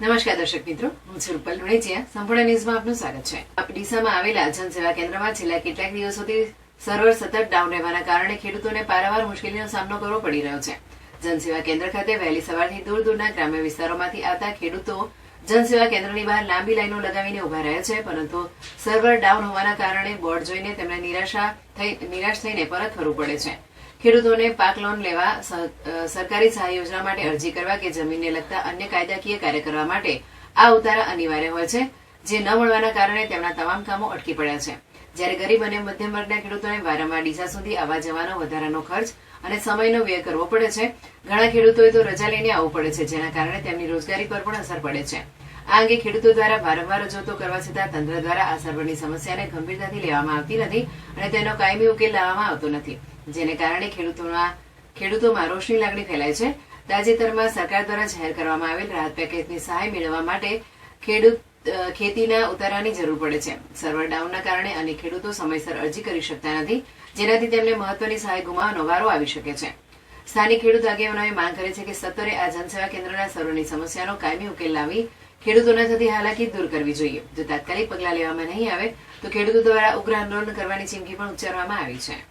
નમસ્કાર દર્શક મિત્રો, હું છું રૂપલ લુણેચિયા. સંપૂર્ણ ન્યૂઝમાં આપનું સ્વાગત છે. ડીસામાં આવેલા જનસેવા કેન્દ્રમાં છેલ્લા કેટલાક દિવસોથી સર્વર સતત ડાઉન રહેવાના કારણે ખેડૂતોને પારાવાર મુશ્કેલીનો સામનો કરવો પડી રહ્યો છે. જનસેવા કેન્દ્ર ખાતે વહેલી સવારથી દૂર દૂરના ગ્રામ્ય વિસ્તારોમાંથી આવતા ખેડૂતો જનસેવા કેન્દ્રની બહાર લાંબી લાઈનો લગાવીને ઉભા રહ્યા છે, પરંતુ સર્વર ડાઉન હોવાના કારણે બોર્ડ જોઈને તેમને નિરાશ થઈને પરત ફરવું પડે છે. ખેડૂતોને પાક લોન લેવા, સરકારી સહાય યોજના માટે અરજી કરવા કે જમીનને લગતા અન્ય કાયદાકીય કાર્ય કરવા માટે આ ઉતારા અનિવાર્ય હોય છે, જે ન મળવાના કારણે તેમના તમામ કામો અટકી પડ્યા છે. જ્યારે ગરીબ અને મધ્યમ વર્ગના ખેડૂતોને વારંવાર ડીસા સુધી આવવા જવાનો વધારાનો ખર્ચ અને સમયનો વ્યય કરવો પડે છે. ઘણા ખેડૂતોએ તો રજા લઈને આવવું પડે છે, જેના કારણે તેમની રોજગારી પર પણ અસર પડે છે. આ અંગે ખેડૂતો દ્વારા વારંવાર રજૂઆતો કરવા છતાં તંત્ર દ્વારા આ સર્વરની સમસ્યાને ગંભીરતાથી લેવામાં આવતી નથી અને તેનો કાયમી ઉકેલ લાવવામાં આવતો નથી, જેને કારણે ખેડૂતોમાં રોષની લાગણી ફેલાય છે. તાજેતરમાં સરકાર દ્વારા જાહેર કરવામાં આવેલ રાહત પેકેજની સહાય મેળવવા માટે ખેતીના ઉતારાની જરૂર પડે છે. સર્વર ડાઉનના કારણે અનેક ખેડૂતો સમયસર અરજી કરી શકતા નથી, જેનાથી તેમને મહત્વની સહાય ગુમાવવાનો વારો આવી શકે છે. સ્થાનિક ખેડૂત આગેવાનોએ માંગ કરી છે કે સત્વરે આ જનસેવા કેન્દ્રના સર્વરની સમસ્યાનો કાયમી ઉકેલ લાવી ખેડૂતોને થતી હાલાકી દૂર કરવી જોઈએ. જો તાત્કાલિક પગલાં લેવામાં નહીં આવે તો ખેડૂતો દ્વારા ઉગ્ર આંદોલન કરવાની ચીમકી પણ ઉચ્ચારવામાં આવી છે.